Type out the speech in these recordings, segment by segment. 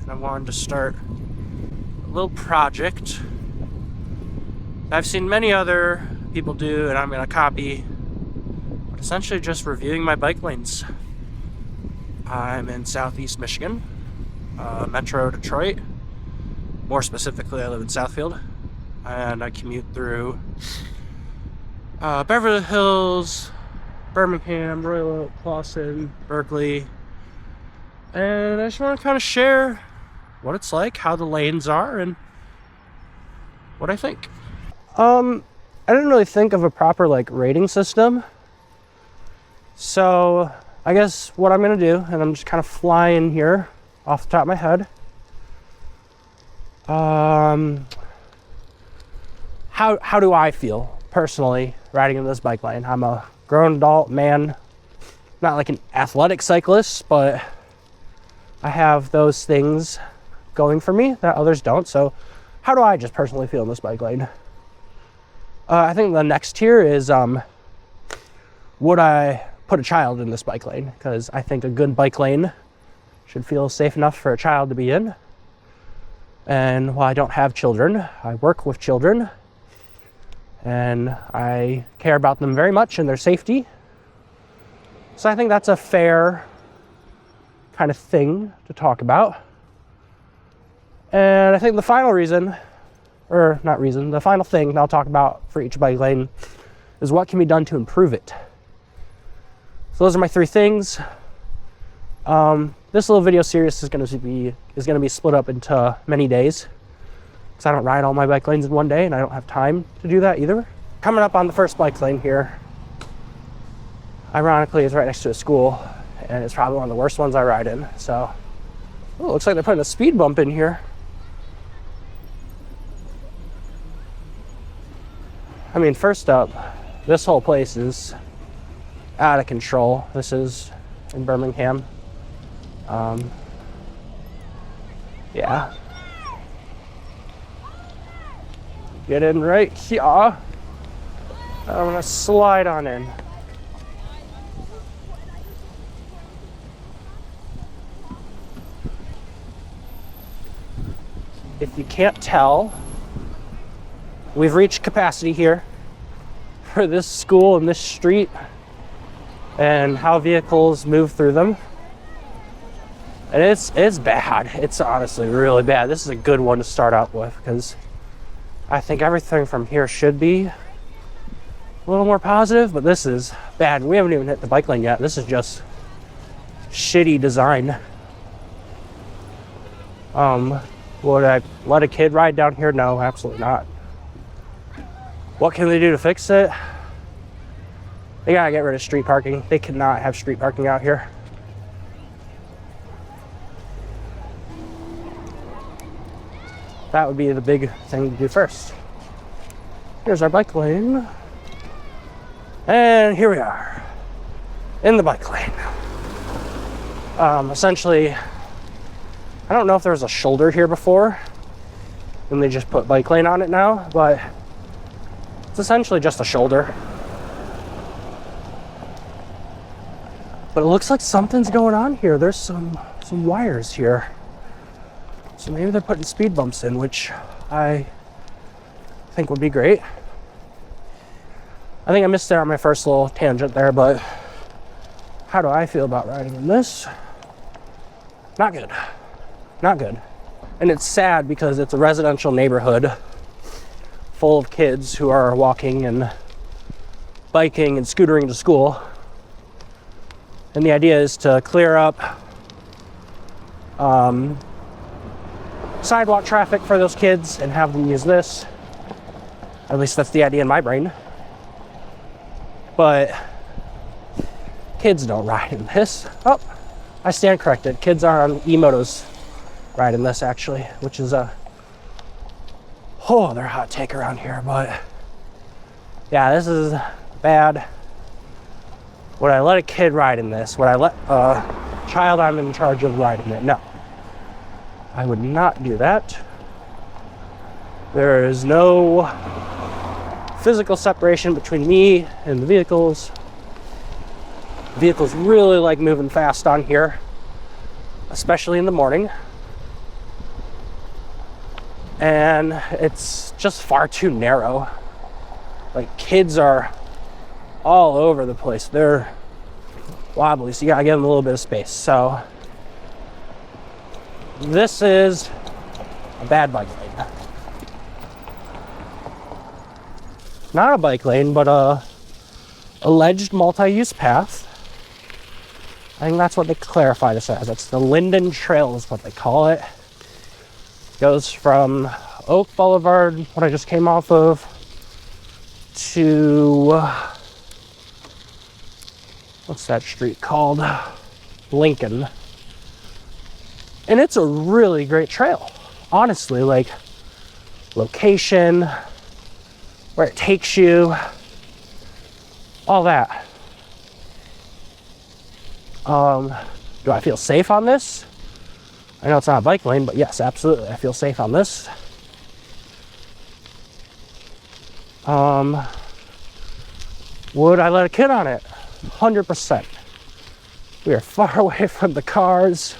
and I wanted to start a little project I've seen many other people do, and I'm going to copy, but essentially just reviewing my bike lanes. I'm in Southeast Michigan, Metro Detroit. More specifically, I live in Southfield, and I commute through Beverly Hills, Birmingham, Royal Oak, Clawson, Berkeley, and I just want to kind of share what it's like, how the lanes are, and what I think. I didn't really think of a proper rating system, so I guess what I'm gonna do, and I'm just kind of flying here off the top of my head. How do I feel personally riding in this bike lane? I'm a grown adult man, not like an athletic cyclist, but I have those things going for me that others don't. So how do I just personally feel in this bike lane? I think the next tier is, would I put a child in this bike lane? Because I think a good bike lane should feel safe enough for a child to be in. And while I don't have children, I work with children, and I care about them very much and their safety. So I think that's a fair kind of thing to talk about. And I think the final reason, or not reason, the final thing I'll talk about for each bike lane is what can be done to improve it. So those are my three things. This little video series is going to be split up into many days, because I don't ride all my bike lanes in one day, and I don't have time to do that either. Coming up on the first bike lane here, ironically, it's right next to a school, and it's probably one of the worst ones I ride in. So, it looks like they're putting a speed bump in here. I mean, first up, this whole place is out of control. This is in Birmingham. Yeah. Get in right here. I'm gonna slide on in. If you can't tell, we've reached capacity here for this school and this street and how vehicles move through them. And it's bad. It's honestly really bad. This is a good one to start out with, because I think everything from here should be a little more positive, but this is bad. We haven't even hit the bike lane yet. This is just shitty design. Would I let a kid ride down here? No, absolutely not. What can they do to fix it? They gotta get rid of street parking. They cannot have street parking out here. That would be the big thing to do first. Here's our bike lane. And here we are in the bike lane. Essentially, I don't know if there was a shoulder here before and they just put bike lane on it now, but it's essentially just a shoulder. But it looks like something's going on here. There's some wires here. So maybe they're putting speed bumps in, which I think would be great. I think I missed it on my first little tangent there, but how do I feel about riding in this? Not good. Not good. And it's sad because it's a residential neighborhood full of kids who are walking and biking and scootering to school. And the idea is to clear up sidewalk traffic for those kids and have them use this. At least that's the idea in my brain. But kids don't ride in this. Oh, I stand corrected. Kids are on e-motos riding this, actually, which is a they're a hot take around here. But yeah, this is bad. Would I let a kid ride in this? Would I let a child I'm in charge of ride in it? No. I would not do that. There is no physical separation between me and the vehicles. Vehicles really like moving fast on here, especially in the morning. and it's just far too narrow. Like, kids are all over the place. They're wobbly, so you gotta give them a little bit of space. So this is a bad bike lane. Not a bike lane, but a alleged multi-use path. I think that's what they clarify this as. It's the Linden Trail is what they call it. Goes from Oak Boulevard, what I just came off of, to what's that street called? Lincoln. And it's a really great trail. Honestly, like, location, where it takes you, all that. Do I feel safe on this? I know it's not a bike lane, but yes, absolutely, I feel safe on this. Would I let a kid on it? 100%. We are far away from the cars.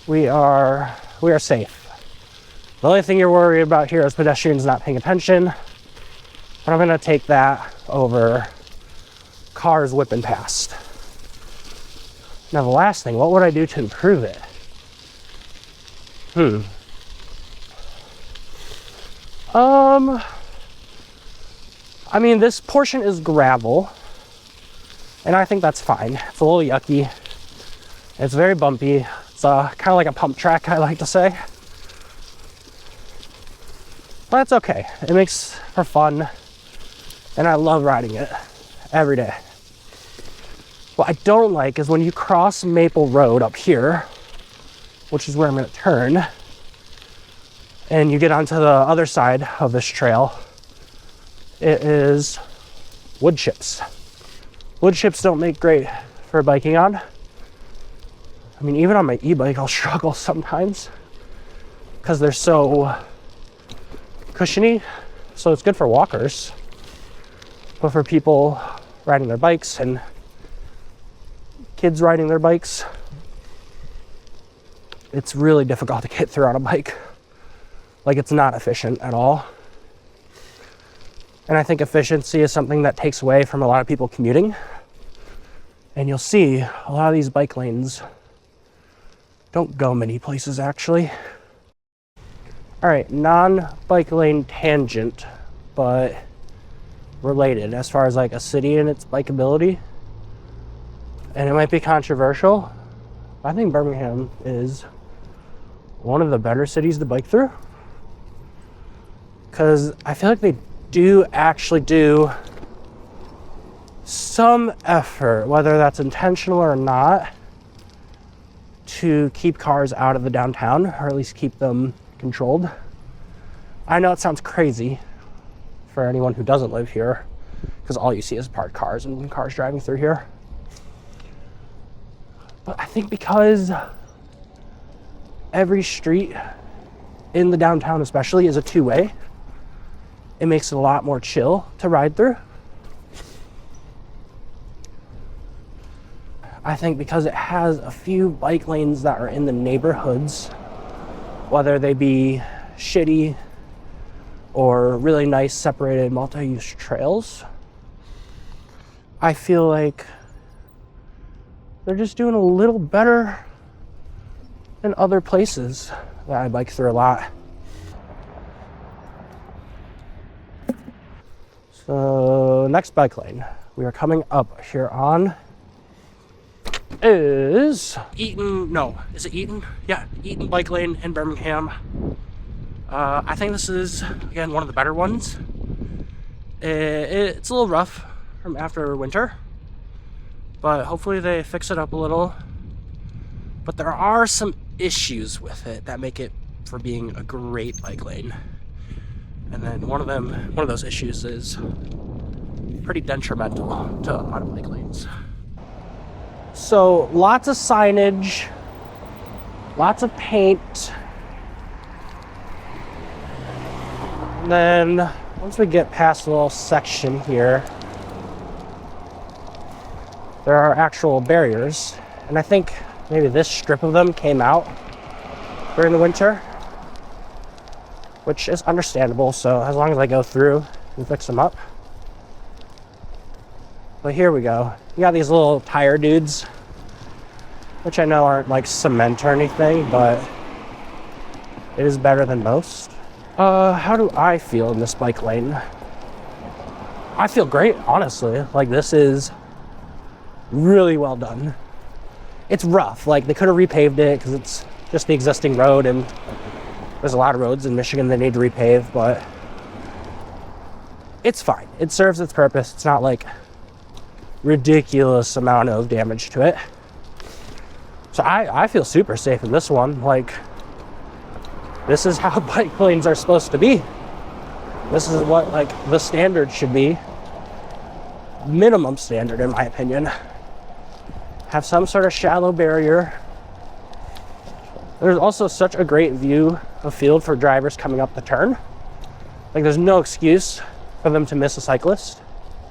We are safe. The only thing you're worried about here is pedestrians not paying attention. But I'm gonna take that over cars whipping past. Now the last thing, what would I do to improve it? I mean, this portion is gravel, and I think that's fine. It's a little yucky. It's very bumpy. It's kind of like a pump track, I like to say. But that's okay. It makes for fun, and I love riding it every day. What I don't like is when you cross Maple Road up here, which is where I'm going to turn, and you get onto the other side of this trail, it is wood chips. Wood chips don't make great for biking on. I mean, even on my e-bike, I'll struggle sometimes because they're so cushiony. So it's good for walkers, but for people riding their bikes and kids riding their bikes, it's really difficult to get through on a bike. Like, it's not efficient at all. And I think efficiency is something that takes away from a lot of people commuting. And you'll see a lot of these bike lanes don't go many places, actually. All right, non-bike lane tangent, but related as far as like a city and its bikeability. And it might be controversial. I think Birmingham is one of the better cities to bike through, because I feel like they do actually do some effort, whether that's intentional or not, to keep cars out of the downtown, or at least keep them controlled. I know it sounds crazy for anyone who doesn't live here, because all you see is parked cars and cars driving through here. But I think because every street in the downtown especially is a two-way, it makes it a lot more chill to ride through. I think because it has a few bike lanes that are in the neighborhoods, whether they be shitty or really nice separated multi-use trails, I feel like they're just doing a little better than other places that I bike through a lot. So next bike lane we are coming up here on is Eaton. No, is it Eaton? Yeah, Eaton bike lane in Birmingham. I think this is, again, one of the better ones. It's a little rough from after winter, but hopefully they fix it up a little. But there are some issues with it that make it for being a great bike lane. And then one of those issues is pretty detrimental to a lot of bike lanes. So lots of signage, lots of paint. And then once we get past the little section here, there are actual barriers. And I think maybe this strip of them came out during the winter. which is understandable. So as long as I go through and fix them up. But here we go. You got these little tire dudes, which I know aren't like cement or anything, but it is better than most. How do I feel in this bike lane? I feel great, honestly. Like, this is really well done. It's rough. Like, they could have repaved it because it's just the existing road, and there's a lot of roads in Michigan they need to repave, but it's fine. It serves its purpose. It's not like ridiculous amount of damage to it. So I feel super safe in this one. Like, this is how bike lanes are supposed to be. This is what, like, the standard should be. Minimum standard, in my opinion. Have some sort of shallow barrier. There's also such a great view of field for drivers coming up the turn. Like, there's no excuse for them to miss a cyclist,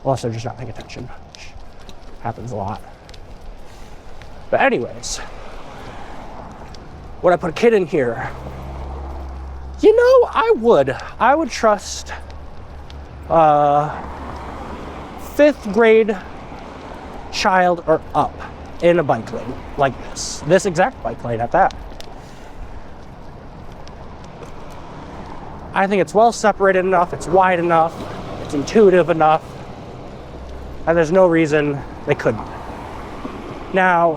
unless they're just not paying attention, which happens a lot. But anyways, would I put a kid in here? You know, I would trust 5th grade child or up in a bike lane like this exact bike lane at that. I think it's well separated enough, it's wide enough, it's intuitive enough, and there's no reason they couldn't. Now,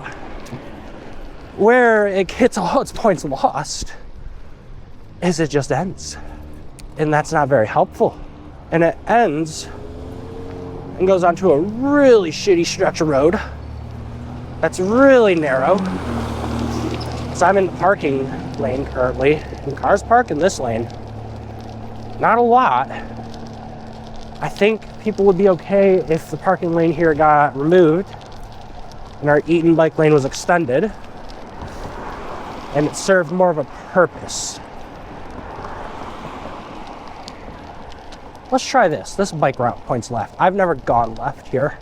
where it gets all its points lost is it just ends. And that's not very helpful. And it ends and goes onto a really shitty stretch of road that's really narrow. So I'm in the parking lane currently, and cars park in this lane. Not a lot. I think people would be okay if the parking lane here got removed and our Eaton bike lane was extended and it served more of a purpose. Let's try this. This bike route points left. I've never gone left here.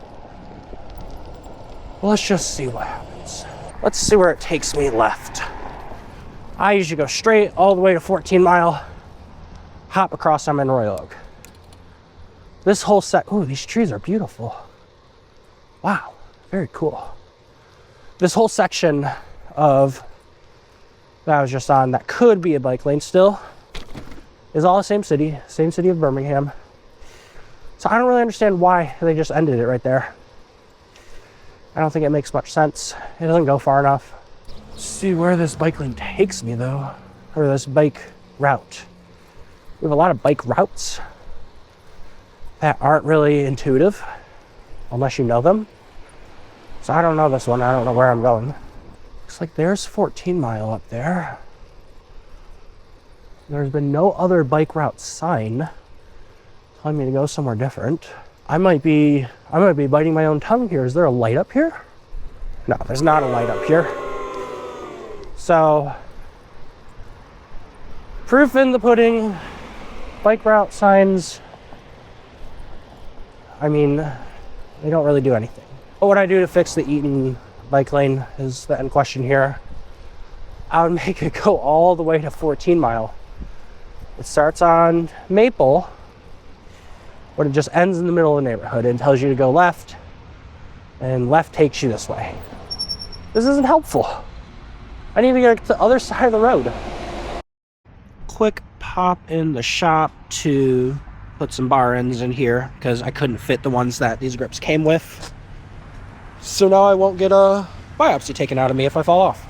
Let's just see what happens. Let's see where it takes me left. I usually go straight all the way to 14 Mile, hop across, I'm in Royal Oak. This whole ooh, these trees are beautiful. Wow, very cool. This whole section of that I was just on that could be a bike lane still is all the same city of Birmingham. So I don't really understand why they just ended it right there. I don't think it makes much sense. It doesn't go far enough. Let's see where this bike lane takes me though, or this bike route. We have a lot of bike routes that aren't really intuitive unless you know them. So I don't know this one. I don't know where I'm going. Looks like there's 14 Mile up there. There's been no other bike route sign telling me to go somewhere different. I might be biting my own tongue here. Is there a light up here? No, there's not a light up here. So, proof in the pudding. Bike route signs, I mean, they don't really do anything. What would I do to fix the Eaton bike lane is the end question here. I would make it go all the way to 14 Mile. It starts on Maple, but it just ends in the middle of the neighborhood and tells you to go left, and left takes you this way. This isn't helpful. I need to get to the other side of the road. Quick pop in the shop to put some bar ends in here because I couldn't fit the ones that these grips came with. So now I won't get a biopsy taken out of me if I fall off.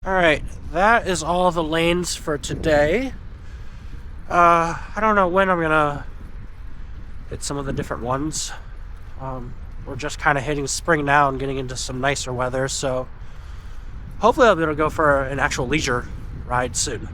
All right, that is all the lanes for today. I don't know when I'm gonna hit some of the different ones. We're just kind of hitting spring now and getting into some nicer weather, so hopefully I'll be able to go for an actual leisure ride soon.